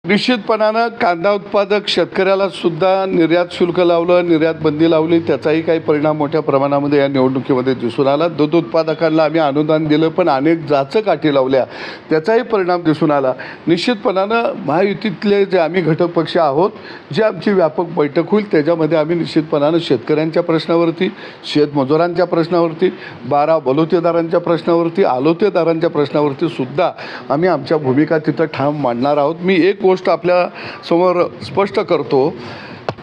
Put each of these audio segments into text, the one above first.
निश्चितपणानं कांदा उत्पादक शेतकऱ्याला सुद्धा निर्यात शुल्क लावलं, निर्यात बंदी लावली, त्याचाही काही परिणाम मोठ्या प्रमाणामध्ये या निवडणुकीमध्ये दिसून आला. दूध उत्पादकांना आम्ही अनुदान दिलं पण अनेक जाचं काठी लावल्या, त्याचाही परिणाम दिसून आला. निश्चितपणानं महायुतीतले जे आम्ही घटक पक्ष आहोत, जे आमची व्यापक बैठक होईल त्याच्यामध्ये आम्ही निश्चितपणानं शेतकऱ्यांच्या प्रश्नावरती, शेतमजुरांच्या प्रश्नावरती, 12 बलुतेदारांच्या प्रश्नावरती, आलोतेदारांच्या प्रश्नावरती सुद्धा आम्ही आमच्या भूमिका तिथं ठाम मांडणार आहोत. मी एक गोष्ट आपल्या समोर स्पष्ट करतो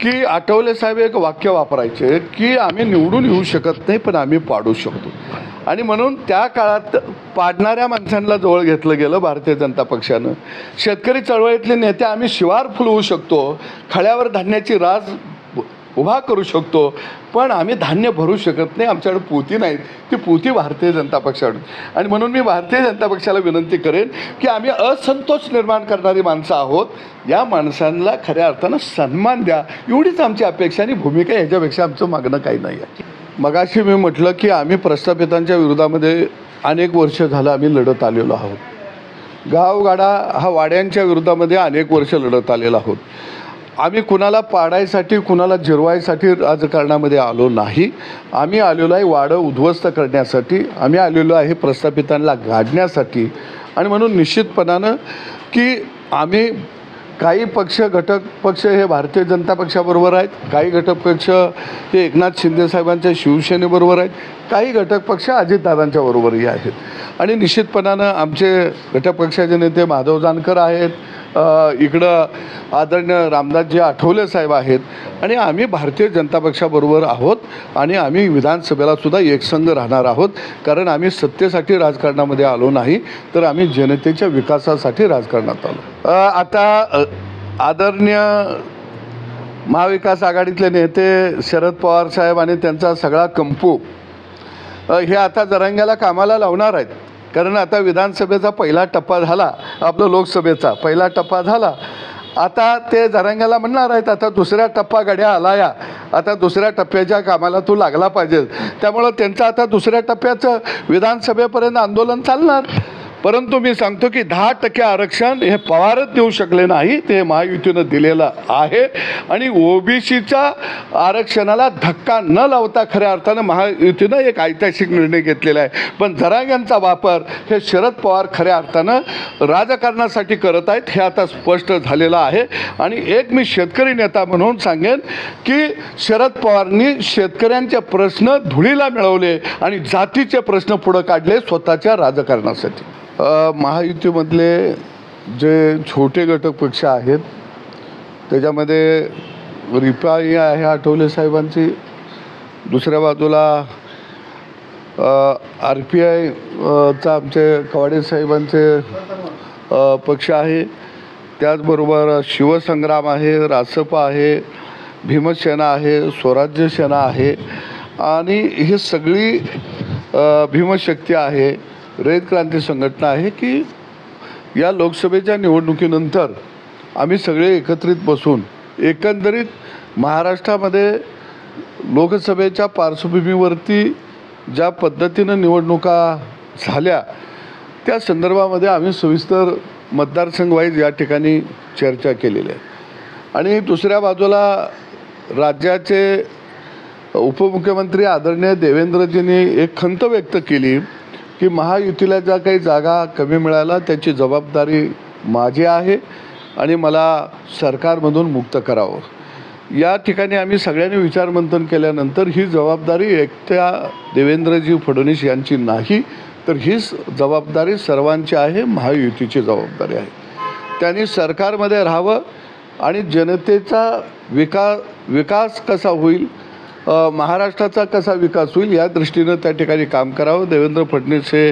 की आठवले साहेब एक वाक्य वापरायचे की आम्ही निवडून येऊ शकत नाही पण आम्ही पाडू शकतो. आणि म्हणून त्या काळात पाडणाऱ्या माणसांना जवळ घेतलं गेलं भारतीय जनता पक्षानं. शेतकरी चळवळीतले नेते आम्ही शिवार फुलवू शकतो, खळ्यावर धान्याची राज उभा करू शकतो, पण आम्ही धान्य भरू शकत नाही. आमच्याकडे पोती नाहीत, ती पोती भारतीय जनता पक्षाकडून. आणि म्हणून मी भारतीय जनता पक्षाला विनंती करेन की आम्ही असंतोष निर्माण करणारी माणसं आहोत, या माणसांना खऱ्या अर्थानं सन्मान द्या, एवढीच आमची अपेक्षा आणि भूमिका. ह्याच्यापेक्षा आमचं मागणं काही नाही आहे. मगाशी मी म्हटलं की आम्ही प्रस्थापितांच्या विरोधामध्ये अनेक वर्ष झालं आम्ही लढत आलेलो आहोत. गावगाडा हा वाड्यांच्या विरोधामध्ये अनेक वर्ष लढत आलेलो आहोत. आम्ही कुणाला पाडायसाठी, कुणाला जिरवायसाठी राजकारणामध्ये आलो नाही. आम्ही आलेलो आहे वाडं उद्ध्वस्त करण्यासाठी, आम्ही आलेलो आहे प्रस्थापितांना गाडण्यासाठी. आणि म्हणून निश्चितपणानं की आम्ही काही पक्ष, घटक पक्ष हे भारतीय जनता पक्षाबरोबर आहेत, काही घटक पक्ष हे एकनाथ शिंदे साहेबांच्या शिवसेनेबरोबर आहेत, काही घटक पक्ष अजितदादांच्या बरोबरही आहेत. आणि निश्चितपणानं आमचे घटक पक्षाचे नेते माधव जानकर आहेत, इकडं आदरणीय रामदासजी आठवले साहेब आहेत, आणि आम्ही भारतीय जनता पक्षाबरोबर आहोत. आणि आम्ही विधानसभेला सुद्धा एकसंघ राहणार आहोत, कारण आम्ही सत्तेसाठी राजकारणामध्ये आलो नाही, तर आम्ही जनतेच्या विकासासाठी राजकारणात आलो. आता आदरणीय महाविकास आघाडीतले नेते शरद पवार साहेब आणि त्यांचा सगळा कंपू हे आता जरांग्याला कामाला लावणार आहेत. कारण आता विधानसभेचा पहिला टप्पा झाला, आपलं लोकसभेचा पहिला टप्पा झाला. आता ते जरांग्याला म्हणणार आहेत आता दुसऱ्या टप्पा गड्या आला या, आता दुसऱ्या टप्प्याच्या कामाला तू लागला पाहिजे. त्यामुळं त्यांचं आता दुसऱ्या टप्प्याचं विधानसभेपर्यंत आंदोलन चालणार. परंतु मी सांगतो की 10% आरक्षण हे पवारच देऊ शकले नाही, ते महायुतीनं दिलेलं आहे. आणि ओबीसीच्या आरक्षणाला धक्का न लावता खऱ्या अर्थानं महायुतीनं एक ऐतिहासिक निर्णय घेतलेला आहे. पण जरांग्यांचा वापर हे शरद पवार खऱ्या अर्थानं राजकारणासाठी करत आहेत, हे आता स्पष्ट झालेलं आहे. आणि एक मी शेतकरी नेता म्हणून सांगेन की शरद पवारांनी शेतकऱ्यांचे प्रश्न धुळीला मिळवले आणि जातीचे प्रश्न पुढं काढले स्वतःच्या राजकारणासाठी. महायुतीमधले जे छोटे घटक पक्ष आहेत त्याच्यामध्ये रिपाई आहे आठवले साहेबांची, दुसऱ्या बाजूला RPI चा आमचे कवाडे साहेबांचे पक्ष आहे, त्याचबरोबर शिवसंग्राम आहे, रासपा आहे, भीमसेना आहे, स्वराज्य सेना आहे, आणि ही सगळी भीमशक्ती आहे, रयत क्रांती संघटना आहे. की या लोकसभेच्या निवडणुकीनंतर आम्ही सगळे एकत्रित बसून एकंदरीत महाराष्ट्रामध्ये लोकसभेच्या पार्श्वभूमीवरती ज्या पद्धतीनं निवडणुका झाल्या त्या संदर्भामध्ये आम्ही सविस्तर मतदारसंघ वाईज या ठिकाणी चर्चा केलेली आहे. आणि दुसऱ्या बाजूला राज्याचे उपमुख्यमंत्री आदरणीय देवेंद्रजींनी एक खंत व्यक्त केली की महायुतीला ज्या काही जागा कमी मिळाल्या त्याची जबाबदारी माझी आहे आणि मला सरकारमधून मुक्त करावं. या ठिकाणी आम्ही सगळ्यांनी विचारमंथन केल्यानंतर ही जबाबदारी एकट्या देवेंद्रजी फडणवीस यांची नाही, तर ही जबाबदारी सर्वांची आहे, महायुतीची जबाबदारी आहे. त्यांनी सरकारमध्ये राहावं आणि जनतेचा विकास कसा होईल, महाराष्ट्राचा कसा विकास होईल या दृष्टीनं त्या ठिकाणी काम करावं. देवेंद्र फडणवीस हे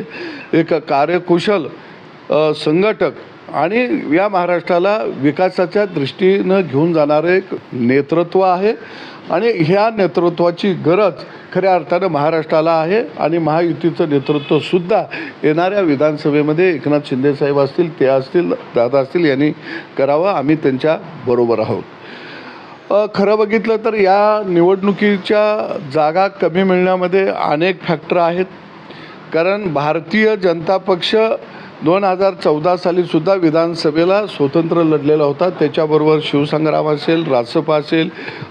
एक कार्यकुशल संघटक आणि या महाराष्ट्राला विकासाच्या दृष्टीनं घेऊन जाणारे एक नेतृत्व आहे. आणि ह्या नेतृत्वाची गरज खऱ्या अर्थानं महाराष्ट्राला आहे. आणि महायुतीचं नेतृत्वसुद्धा येणाऱ्या विधानसभेमध्ये एकनाथ शिंदे साहेब असतील, ते असतील, दादा असतील, यांनी करावं. आम्ही त्यांच्या बरोबर आहोत. खरं बघितलं तर या निवडणुकीच्या जागा कमी मिळण्यामध्ये अनेक फॅक्टर आहेत. कारण भारतीय जनता पक्ष 2014 सालीसुद्धा विधानसभेला स्वतंत्र लढलेला होता. त्याच्याबरोबर शिवसंग्राम असेल, रासपा असेल,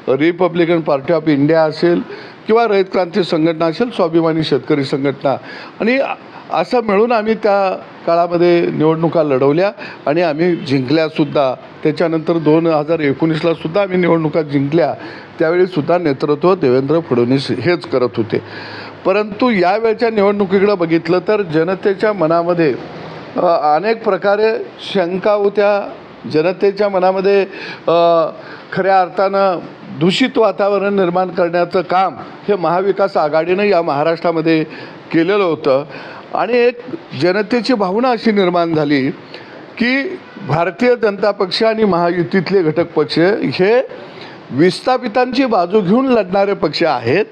रिपब्लिकन पार्टी ऑफ इंडिया असेल किंवा रयत क्रांती संघटना असेल, स्वाभिमानी शेतकरी संघटना, आणि असं मिळून आम्ही त्या काळामध्ये निवडणुका लढवल्या आणि आम्ही जिंकल्यासुद्धा. त्याच्यानंतर 2019ला सुद्धा आम्ही निवडणुका जिंकल्या. त्यावेळीसुद्धा नेतृत्व देवेंद्र फडणवीस हेच करत होते. परंतु यावेळच्या निवडणुकीकडे बघितलं तर जनतेच्या मनामध्ये अनेक प्रकारे शंका होत्या. जनतेच्या मनामध्ये खऱ्या अर्थानं दूषित वातावरण निर्माण करण्याचं काम हे महाविकास आघाडीनं या महाराष्ट्रामध्ये केलेलं होतं. आणि एक जनतेची भावना अशी निर्माण झाली की भारतीय जनता पक्ष आणि महायुतीतले घटक पक्ष हे विस्थापितांची बाजू घेऊन लढणारे पक्ष आहेत.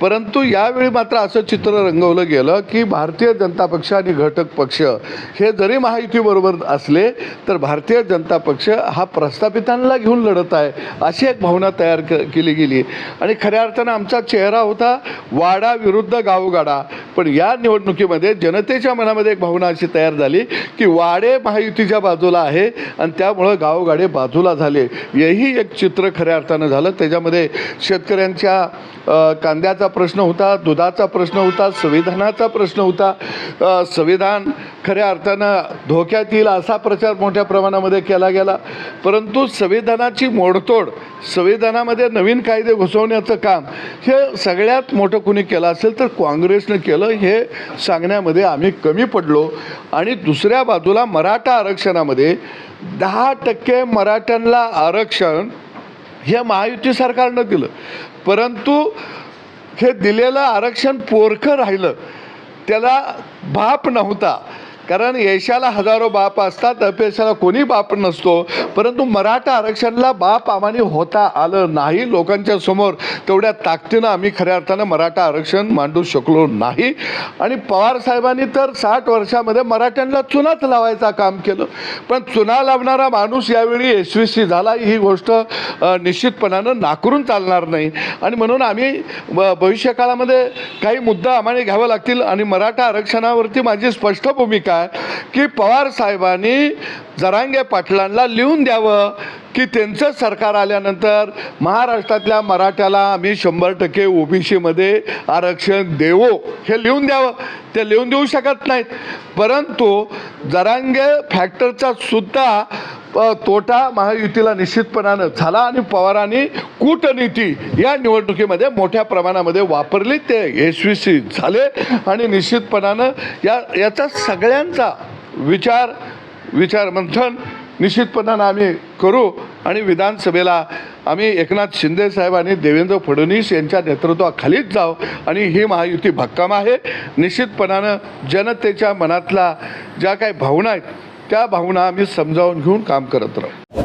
परंतु यावेळी मात्र असं चित्र रंगवलं गेलं की भारतीय जनता पक्ष आणि घटक पक्ष हे जरी महायुतीबरोबर असले तर भारतीय जनता पक्ष हा प्रस्थापितांना घेऊन लढत आहे, अशी एक भावना तयार केली गेली. आणि खऱ्या अर्थानं आमचा चेहरा होता वाडा विरुद्ध गावगाडा. पण या निवडणुकीमध्ये जनतेच्या मनामध्ये एक भावना अशी तयार झाली की वाडे महायुतीच्या बाजूला आहे आणि त्यामुळं गावगाडे बाजूला झाले. हेही एक चित्र खऱ्या अर्थानं झालं. त्याच्यामध्ये शेतकऱ्यांच्या कांद्याचा प्रश्न होता, दुधाचा प्रश्न होता, संविधानाचा प्रश्न होता. संविधान खऱ्या अर्थानं धोक्यात येईल असा प्रचार मोठ्या प्रमाणामध्ये केला गेला. परंतु संविधानाची मोडतोड, संविधानामध्ये नवीन कायदे घुसवण्याचं काम हे सगळ्यात मोठं कुणी केलं असेल तर काँग्रेसनं केलं, हे सांगण्यामध्ये आम्ही कमी पडलो. आणि दुसऱ्या बाजूला मराठा आरक्षणामध्ये 10% मराठ्यांना आरक्षण हे महायुती सरकारनं दिलं. परंतु हे दिलेलं आरक्षण पोरखं राहिलं, त्याला बाप नव्हता. कारण यशाला हजारो बाप असतात, अपयशाला कोणी बाप नसतो. परंतु मराठा आरक्षणाला बाप आम्हाला होता आलं नाही. लोकांच्या समोर तेवढ्या ताकदीनं आम्ही खऱ्या अर्थानं मराठा आरक्षण मांडू शकलो नाही. आणि पवार साहेबांनी तर 60 वर्षामध्ये मराठ्यांना चुनाच लावायचं काम केलं. पण चुना लावणारा माणूस यावेळी यशस्वी झाला, ही गोष्ट निश्चितपणानं नाकारून चालणार नाही. आणि म्हणून आम्ही भविष्यकाळामध्ये काही मुद्दा आम्हाला घ्यावे लागतील. आणि मराठा आरक्षणावरती माझी स्पष्ट भूमिका की पवार साहेबांनी जरांगे पाटलांना लिहून द्यावं की त्यांचं सरकार आल्यानंतर महाराष्ट्रातल्या मराठ्याला आम्ही 100% ओबीसीमध्ये आरक्षण देऊ, हे लिहून द्यावं. ते लिहून देऊ शकत नाहीत. परंतु जरांगे फॅक्टरचा सुद्धा तोटा महायुतीला निश्चितपणानं झाला. आणि पवारांनी कूटनीती या निवडणुकीमध्ये मोठ्या प्रमाणामध्ये वापरली, ते यशस्वी झाले. आणि निश्चितपणानं याचा सगळ्यांचा विचार मंथन निश्चितपणानं आम्ही करू. आणि विधानसभेला आम्ही एकनाथ शिंदे साहेब आणि देवेंद्र फडणवीस यांच्या नेतृत्वाखालीच जाऊ. आणि ही महायुती भक्कम आहे. निश्चितपणानं जनतेच्या मनातला ज्या काही भावना आहेत त्या भावना आम्ही समजावून घेऊन काम करत राहू.